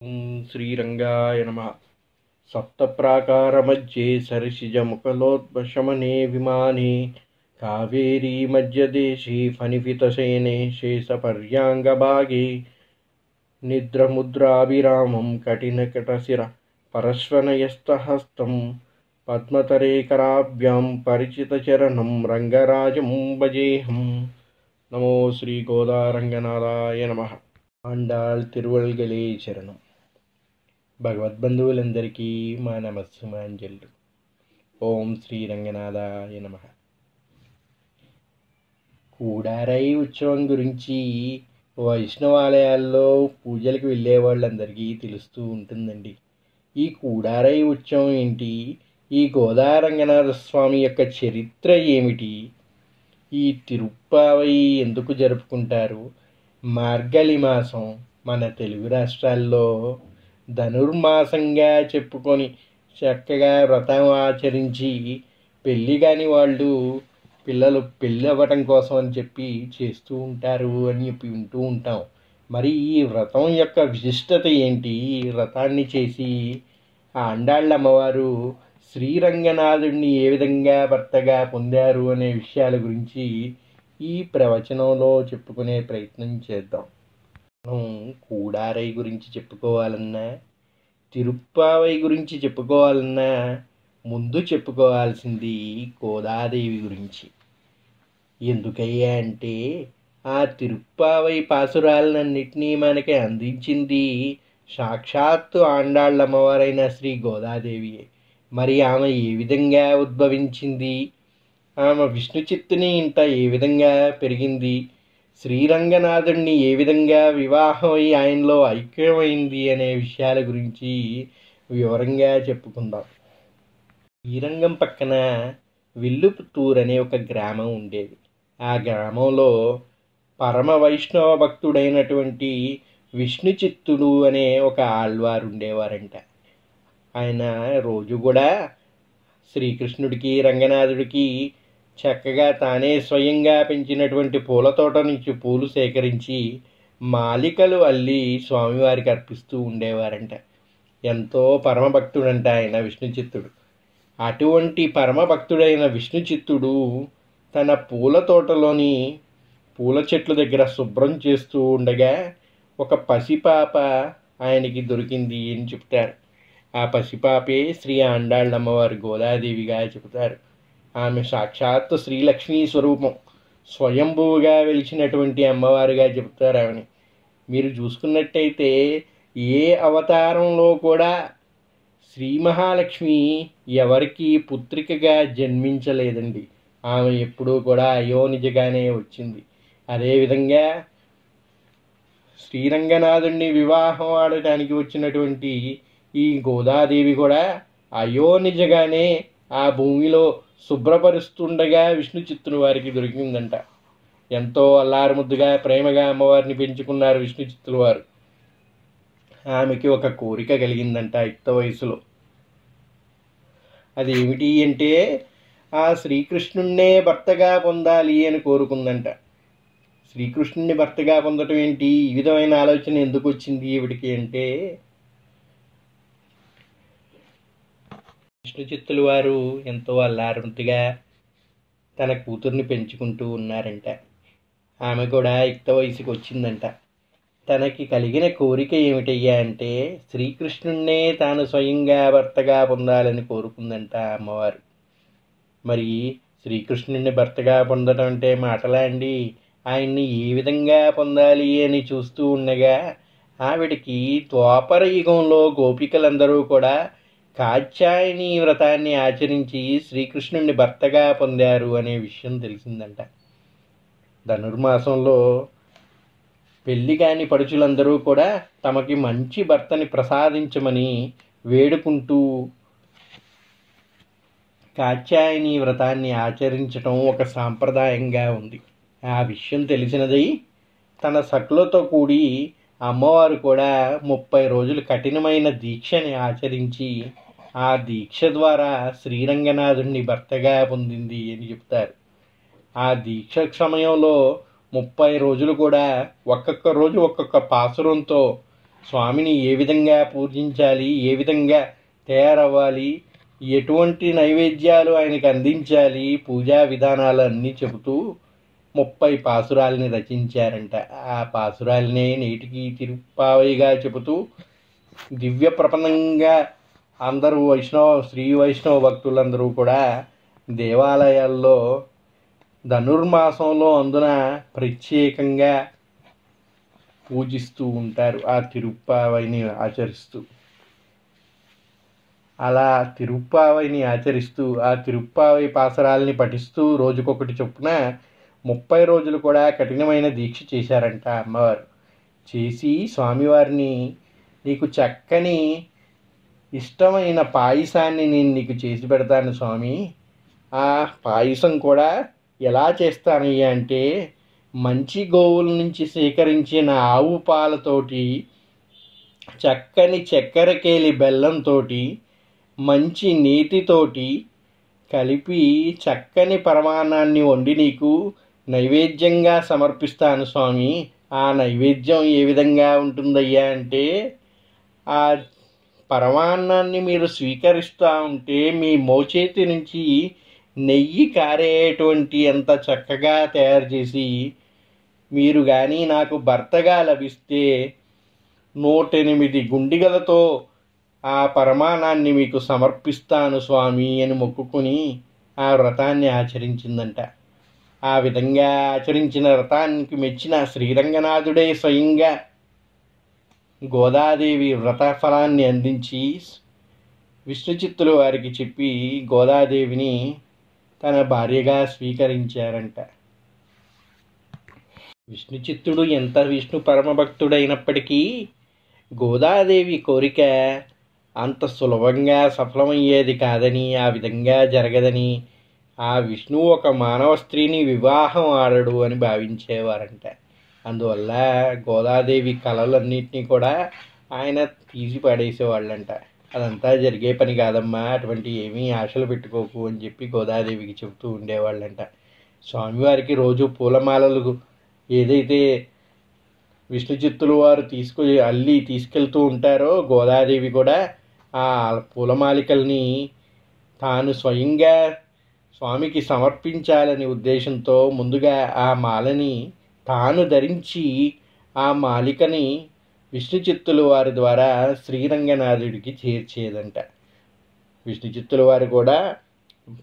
ఓం శ్రీరంగాయ నమః. సప్తప్రాకారమధ్యే సరిసిజముఖలోద్భశమనే విమానే కావేరీ మధ్యదేశే ఫణిపితసేనే శేషపర్యాంగభాగే నిద్రముద్రాభిరామం కఠినకటశిర పరశ్వనయస్తహస్తం పద్మతరేకరాభ్యాం పరిచితచరణం రంగరాజం భజేహం. నమో శ్రీ గోదారంగనాథాయ నమః. ఆండాళ్ తిరువల్గలే చరణం. భగవద్బంధువులందరికీ మా నమస్సుమాంజలు. ఓం శ్రీ రంగనాథాయ నమః. కూడారై ఉత్సవం గురించి వైష్ణవాలయాల్లో పూజలకు వెళ్ళే వాళ్ళందరికీ తెలుస్తూ ఉంటుందండి. ఈ కూడారై ఉత్సవం ఏంటి, ఈ గోదారంగనాథ స్వామి యొక్క చరిత్ర ఏమిటి, ఈ తిరుప్పావై ఎందుకు జరుపుకుంటారు, మార్గళి మాసం మన తెలుగు రాష్ట్రాల్లో ధనుర్మాసంగా చెప్పుకొని చక్కగా వ్రతం ఆచరించి పెళ్ళి కాని వాళ్ళు పిల్లలు పెళ్ళి అవ్వటం కోసం అని చెప్పి చేస్తూ ఉంటారు అని చెప్పి వింటూ ఉంటాం. మరి ఈ వ్రతం యొక్క విశిష్టత ఏంటి, ఈ వ్రతాన్ని చేసి ఆ ఆండాళ్ళ అమ్మవారు శ్రీరంగనాథుడిని ఏ విధంగా భర్తగా పొందారు అనే విషయాల గురించి ఈ ప్రవచనంలో చెప్పుకునే ప్రయత్నం చేద్దాం. మనం కూడారై గురించి చెప్పుకోవాలన్నా, తిరుప్పావై గురించి చెప్పుకోవాలన్నా ముందు చెప్పుకోవాల్సింది గోదాదేవి గురించి. ఎందుకయ్యా అంటే ఆ తిరుప్పావై పాసురాలన్నింటినీ మనకి అందించింది సాక్షాత్తు ఆండాళ్ళ అమ్మవారైన శ్రీ గోదాదేవియే. మరి ఆమె ఏ విధంగా ఉద్భవించింది, ఆమె విష్ణు చిత్తుని ఇంత ఏ విధంగా పెరిగింది, శ్రీరంగనాథుడిని ఏ విధంగా వివాహం అయి ఆయనలో ఐక్యమైంది అనే విషయాల గురించి వివరంగా చెప్పుకుందాం. శ్రీరంగం పక్కన విల్లుపుత్తూరు అనే ఒక గ్రామం ఉండేది. ఆ గ్రామంలో పరమ వైష్ణవ భక్తుడైనటువంటి విష్ణు చిత్తుడు అనే ఒక ఆళ్వారు ఉండేవారంట. ఆయన రోజు కూడా శ్రీకృష్ణుడికి రంగనాథుడికి చక్కగా తానే స్వయంగా పెంచినటువంటి పూల తోట నుంచి పూలు సేకరించి మాలికలు అల్లి స్వామివారికి అర్పిస్తూ ఉండేవారంట. ఎంతో పరమభక్తుడంట ఆయన విష్ణు చిత్తుడు. అటువంటి పరమభక్తుడైన విష్ణు చిత్తుడు తన పూల తోటలోని పూల చెట్ల దగ్గర శుభ్రం చేస్తూ ఉండగా ఒక పసిపాప ఆయనకి దొరికింది అని చెప్తారు. ఆ పసిపాపే శ్రీ ఆండాళ్ళ అమ్మవారు గోదాదేవిగా చెబుతారు. ఆమె సాక్షాత్తు శ్రీలక్ష్మీ స్వరూపం, స్వయంభువుగా వెలిచినటువంటి అమ్మవారిగా చెబుతారు ఆమెని. మీరు చూసుకున్నట్టయితే ఏ అవతారంలో కూడా శ్రీ మహాలక్ష్మి ఎవరికి పుత్రికగా జన్మించలేదండి. ఆమె ఎప్పుడూ కూడా అయోనిజగానే వచ్చింది. అదేవిధంగా శ్రీరంగనాథుడిని వివాహం ఆడటానికి వచ్చినటువంటి ఈ గోదాదేవి కూడా అయోనిజగానే ఆ భూమిలో శుభ్రపరుస్తుండగా విష్ణు చిత్తుని వారికి దొరికిందంట. ఎంతో అల్లారుముద్దుగా ప్రేమగా అమ్మవారిని పెంచుకున్నారు విష్ణు చిత్తుల వారు. ఆమెకి ఒక కోరిక కలిగిందంట యుక్త వయసులో. అది ఏమిటి అంటే ఆ శ్రీకృష్ణున్నే భర్తగా పొందాలి అని కోరుకుందంట. శ్రీకృష్ణుని భర్తగా పొందటం ఏంటి, ఈ విధమైన ఆలోచన ఎందుకు వచ్చింది ఈవిడికి అంటే, విష్ణు చిత్తుల వారు ఎంతో అల్లారుముద్దుగా తన కూతుర్ని పెంచుకుంటూ ఉన్నారంట. ఆమె కూడా యుక్త వయసుకి వచ్చిందంట. తనకి కలిగిన కోరిక ఏమిటయ్యా అంటే శ్రీకృష్ణున్నే తాను స్వయంగా భర్తగా పొందాలని కోరుకుందంట అమ్మవారు. మరి శ్రీకృష్ణుడిని భర్తగా పొందడం అంటే మాటలా అండి? ఆయన్ని ఏ విధంగా పొందాలి అని చూస్తూ ఉండగా ఆవిడికి ద్వాపర యుగంలో గోపికలందరూ కూడా కాత్యాయని వ్రతాన్ని ఆచరించి శ్రీకృష్ణుడిని భర్తగా పొందారు అనే విషయం తెలిసిందంట. ధనుర్మాసంలో పెళ్లి కాని పడుచులందరూ కూడా తమకి మంచి భర్తని ప్రసాదించమని వేడుకుంటూ కాత్యాయని వ్రతాన్ని ఆచరించటం ఒక సాంప్రదాయంగా ఉంది. ఆ విషయం తెలిసినదై తన సకులతో కూడి అమ్మవారు కూడా 30 రోజులు కఠినమైన దీక్షని ఆచరించి ఆ దీక్ష ద్వారా శ్రీరంగనాథుడిని భర్తగా పొందింది అని చెప్తారు. ఆ దీక్ష సమయంలో 30 రోజులు కూడా ఒక్కొక్క రోజు ఒక్కొక్క పాసురంతో స్వామిని ఏ విధంగా పూజించాలి, ఏ విధంగా తయారవ్వాలి, ఎటువంటి నైవేద్యాలు ఆయనకి అందించాలి, పూజా విధానాలు అన్నీ చెబుతూ 30 పాసురాలని రచించారంట. ఆ పాసురాలనే నేటికి తిరుప్పావైగా చెబుతూ దివ్య ప్రపంచంగా అందరూ శ్రీ వైష్ణవ భక్తులందరూ కూడా దేవాలయాల్లో ధనుర్మాసంలో అందున ప్రత్యేకంగా పూజిస్తూ ఉంటారు ఆ తిరుప్పావైని ఆచరిస్తూ. అలా తిరుప్పావైని ఆచరిస్తూ ఆ తిరుప్పావై పాసరాల్ని పఠిస్తూ రోజుకొకటి చొప్పున 30 రోజులు కూడా కఠినమైన దీక్ష చేశారంట అమ్మవారు. చేసి స్వామివారిని, నీకు చక్కని ఇష్టమైన పాయసాన్ని నేను నీకు చేసి పెడతాను స్వామి. ఆ పాయసం కూడా ఎలా చేస్తానయ్యా అంటే, మంచి గోవుల నుంచి సేకరించిన ఆవు పాలతోటి, చక్కని చక్కెరకేలి బెల్లంతో, మంచి నీటితోటి కలిపి చక్కని పరమాన్నాన్ని వండి నీకు నైవేద్యంగా సమర్పిస్తాను స్వామి. ఆ నైవేద్యం ఏ విధంగా ఉంటుందయ్యా అంటే, ఆ పరమాన్నాన్ని మీరు స్వీకరిస్తూ ఉంటే మీ మోచేతి నుంచి నెయ్యి కారేటువంటి అంత చక్కగా తయారు చేసి, మీరు కానీ నాకు భర్తగా లభిస్తే 108 గుండిగలతో ఆ పరమాన్నాన్ని మీకు సమర్పిస్తాను స్వామి అని మొక్కుకుని ఆ వ్రతాన్ని ఆచరించిందంట. ఆ విధంగా ఆచరించిన వ్రతానికి మెచ్చిన శ్రీరంగనాథుడే స్వయంగా గోదాదేవి వ్రత ఫలాన్ని అందించి విష్ణుచిత్తుల వారికి చెప్పి గోదాదేవిని తన భార్యగా స్వీకరించారంట. విష్ణుచిత్తుడు ఎంత విష్ణు పరమభక్తుడైనప్పటికీ గోదాదేవి కోరిక అంత సులభంగా సఫలమయ్యేది కాదని, ఆ విధంగా జరగదని, ఆ విష్ణువు ఒక మానవ స్త్రీని వివాహం ఆడడు అని భావించేవారంట. అందువల్ల గోదాదేవి కళలన్నింటినీ కూడా ఆయన తీసి పడేసేవాళ్ళంట. అదంతా జరిగే పని కాదమ్మా, అటువంటి ఏమీ ఆశలు పెట్టుకోకు అని చెప్పి గోదాదేవికి చెబుతూ ఉండేవాళ్ళంట. స్వామివారికి రోజు పూలమాలలు ఏదైతే విష్ణుచిత్తుల వారు అల్లి తీసుకెళ్తూ ఉంటారో, గోదాదేవి కూడా ఆ పూలమాలికల్ని తాను స్వయంగా స్వామికి సమర్పించాలనే ఉద్దేశంతో ముందుగా ఆ మాలని తాను ధరించి ఆ మాలికని విష్ణుచిత్తుల వారి ద్వారా శ్రీరంగనాథుడికి చేర్చేదంట. విష్ణుచిత్తుల వారు కూడా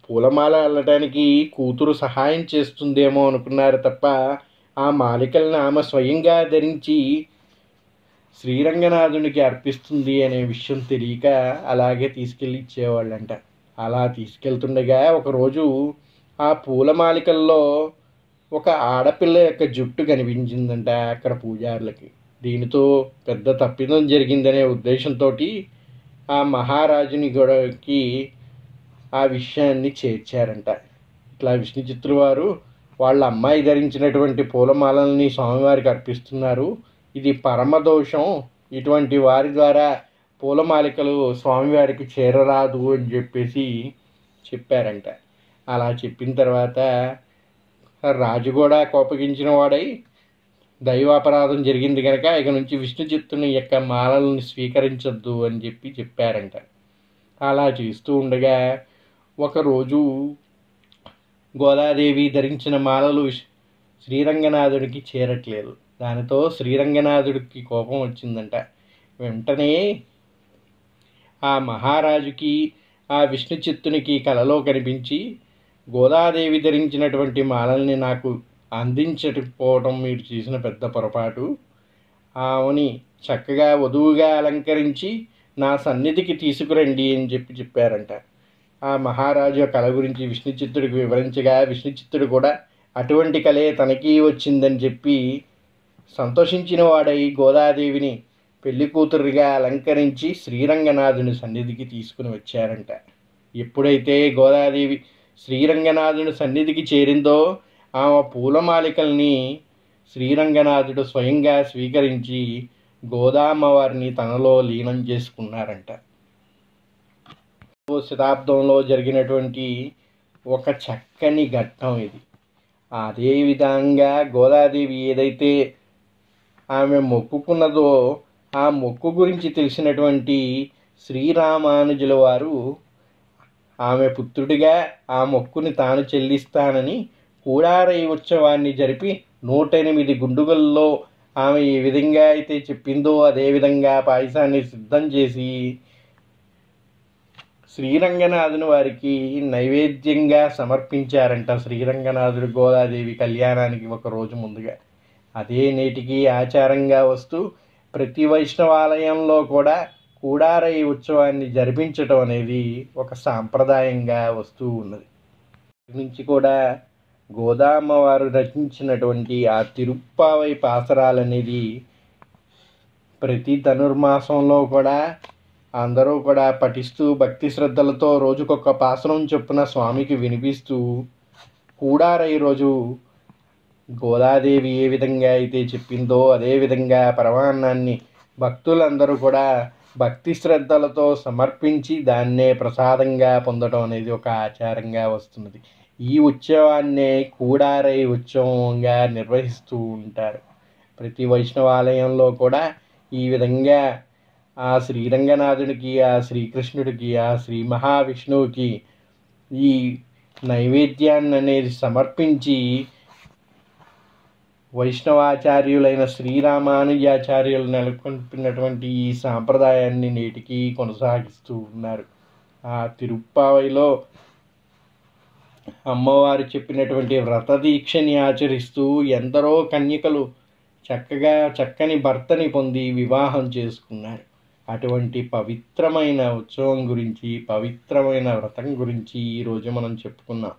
పూలమాల అల్లటానికి కూతురు సహాయం చేస్తుందేమో అనుకున్నారు తప్ప, ఆ మాలికలను ఆమె స్వయంగా ధరించి శ్రీరంగనాథునికి అర్పిస్తుంది అనే విషయం తెలియక అలాగే తీసుకెళ్ళి ఇచ్చేవాళ్ళంట. అలా తీసుకెళ్తుండగా ఒకరోజు ఆ పూలమాలికల్లో ఒక ఆడపిల్ల యొక్క జుట్టు కనిపించిందంట అక్కడ పూజారులకి. దీనితో పెద్ద తప్పిదం జరిగిందనే ఉద్దేశంతో ఆ మహారాజుని గొడవకి ఆ విషయాన్ని చేర్చారంట. ఇట్లా విష్ణుచిత్తుల వారు వాళ్ళ అమ్మాయి ధరించినటువంటి పూలమాలల్ని స్వామివారికి అర్పిస్తున్నారు, ఇది పరమదోషం, ఇటువంటి వారి ద్వారా పూలమాలికలు స్వామివారికి చేరరాదు అని చెప్పేసి చెప్పారంట. అలా చెప్పిన తర్వాత రాజు కూడా కోపగించిన వాడై, దైవాపరాధం జరిగింది కనుక ఇక నుంచి విష్ణుచిత్తుని యొక్క మాలల్ని స్వీకరించొద్దు అని చెప్పారంట. అలా చేస్తూ ఉండగా ఒకరోజు గోదాదేవి ధరించిన మాలలు శ్రీరంగనాథుడికి చేరట్లేదు. దానితో శ్రీరంగనాథుడికి కోపం వచ్చిందంట. వెంటనే ఆ మహారాజుకి ఆ విష్ణుచిత్తునికి కలలో కనిపించి, గోదాదేవి ధరించినటువంటి మాలల్ని నాకు అందించకపోవడం మీరు చేసిన పెద్ద పొరపాటు, ఆమెని చక్కగా వధువుగా అలంకరించి నా సన్నిధికి తీసుకురండి అని చెప్పారంట. ఆ మహారాజు కళ గురించి విష్ణుచిత్తుడికి వివరించగా విష్ణుచిత్తుడు కూడా అటువంటి కళే తనకి వచ్చిందని చెప్పి సంతోషించిన వాడై గోదాదేవిని పెళ్లి కూతురుగా అలంకరించి శ్రీరంగనాథుని సన్నిధికి తీసుకుని వచ్చారంట. ఎప్పుడైతే గోదాదేవి శ్రీరంగనాథుని సన్నిధికి చేరిందో ఆమె పూలమాలికల్ని శ్రీరంగనాథుడు స్వయంగా స్వీకరించి గోదామ్మవారిని తనలో లీనం చేసుకున్నారంట. శతాబ్దంలో జరిగినటువంటి ఒక చక్కని ఘట్టం ఇది. అదేవిధంగా గోదాదేవి ఏదైతే ఆమె మొక్కుకున్నదో ఆ మొక్కు గురించి తెలిసినటువంటి శ్రీరామానుజుల వారు ఆమె పుత్రుడిగా ఆ మొక్కుని తాను చెల్లిస్తానని కూడారై ఉత్సవాన్ని జరిపి 108 గుండుగల్లో ఆమె ఏ విధంగా అయితే చెప్పిందో అదే విధంగా పాయసాన్ని సిద్ధం చేసి శ్రీరంగనాథుని వారికి నైవేద్యంగా సమర్పించారంట. శ్రీరంగనాథుడు గోదాదేవి కళ్యాణానికి ఒక రోజు ముందుగా. అదే నేటికి ఆచారంగా వస్తూ ప్రతి వైష్ణవాలయంలో కూడా కూడారై ఉత్సవాన్ని జరిపించటం అనేది ఒక సాంప్రదాయంగా వస్తూ ఉన్నది. నుంచి కూడా గోదామ్మ వారు రచించినటువంటి ఆ తిరుప్పావై పాసరాలనేది ప్రతి ధనుర్మాసంలో కూడా అందరూ కూడా పఠిస్తూ భక్తి శ్రద్ధలతో రోజుకొక పాసరం చొప్పున స్వామికి వినిపిస్తూ కూడారై రోజు గోదాదేవి ఏ విధంగా అయితే చెప్పిందో అదేవిధంగా పరమాన్నాన్ని భక్తులందరూ కూడా భక్తి శ్రద్ధలతో సమర్పించి దాన్నే ప్రసాదంగా పొందడం అనేది ఒక ఆచారంగా వస్తున్నది. ఈ ఉత్సవాన్నే కూడారై ఉత్సవంగా నిర్వహిస్తూ ఉంటారు. ప్రతి వైష్ణవాలయంలో కూడా ఈ విధంగా ఆ శ్రీరంగనాథుడికి, ఆ శ్రీకృష్ణుడికి, ఆ శ్రీ మహావిష్ణువుకి ఈ నైవేద్యాన్ని అనేది సమర్పించి వైష్ణవాచార్యులైన శ్రీరామానుజాచార్యులు నెలకొల్పినటువంటి ఈ సాంప్రదాయాన్ని నేటికి కొనసాగిస్తూ ఉన్నారు. ఆ తిరుప్పావైలో అమ్మవారు చెప్పినటువంటి వ్రత దీక్షని ఆచరిస్తూ ఎందరో కన్యకలు చక్కని భర్తని పొంది వివాహం చేసుకున్నారు. అటువంటి పవిత్రమైన ఉత్సవం గురించి, పవిత్రమైన వ్రతం గురించి ఈరోజు మనం చెప్పుకున్నాం.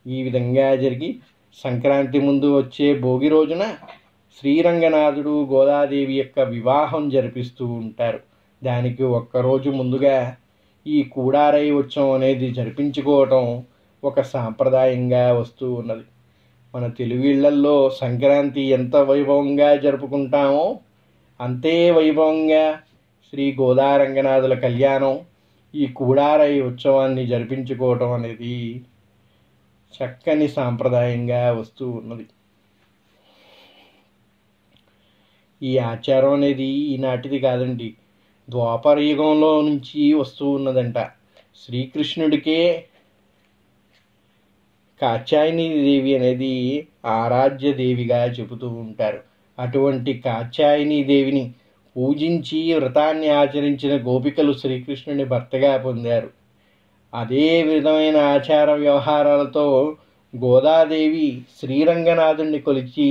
ఈ విధంగా జరిగి సంక్రాంతి ముందు వచ్చే భోగి రోజున శ్రీరంగనాథుడు గోదాదేవి యొక్క వివాహం జరిపిస్తూ ఉంటారు. దానికి ఒక్కరోజు ముందుగా ఈ కూడారై ఉత్సవం అనేది జరిపించుకోవటం ఒక సాంప్రదాయంగా వస్తూ ఉన్నది. మన తెలుగు ఇళ్లల్లో సంక్రాంతి ఎంత వైభవంగా జరుపుకుంటామో అంతే వైభవంగా శ్రీ గోదారంగనాథుల కళ్యాణం, ఈ కూడారై ఉత్సవాన్ని జరిపించుకోవటం అనేది చక్కని సాంప్రదాయంగా వస్తూ ఉన్నది. ఈ ఆచారం అనేది ఈనాటిది కాదండి, ద్వాపర యుగంలో నుంచి వస్తూ ఉన్నదంట. శ్రీకృష్ణుడికే కాత్యాయని దేవి అనేది ఆరాధ్య దేవిగా చెబుతూ ఉంటారు. అటువంటి కాత్యాయని దేవిని పూజించి వ్రతాన్ని ఆచరించిన గోపికలు శ్రీకృష్ణుని భర్తగా పొందారు. అదే విధమైన ఆచార వ్యవహారాలతో గోదాదేవి శ్రీరంగనాథుణ్ణి కొలిచి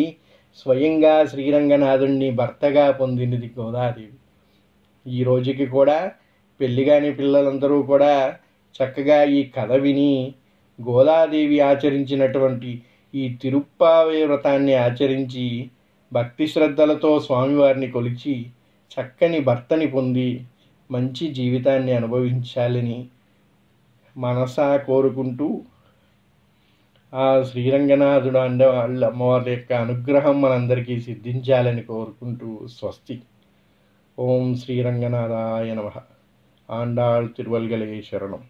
స్వయంగా శ్రీరంగనాథుణ్ణి భర్తగా పొందినది గోదాదేవి. ఈ రోజుకి కూడా పెళ్ళిగాని పిల్లలందరూ కూడా చక్కగా ఈ కథ విని గోదాదేవి ఆచరించినటువంటి ఈ తిరుప్పావై వ్రతాన్ని ఆచరించి భక్తి శ్రద్ధలతో స్వామివారిని కొలిచి చక్కని భర్తని పొంది మంచి జీవితాన్ని అనుభవించాలని మనసా కోరుకుంటూ ఆ శ్రీరంగనాథుడు అంటే వాళ్ళ అమ్మవారి యొక్క అనుగ్రహం మనందరికీ సిద్ధించాలని కోరుకుంటూ స్వస్తి. ఓం శ్రీరంగనాథాయ నమః. ఆండాళ్ తిరువల్గలే శరణం.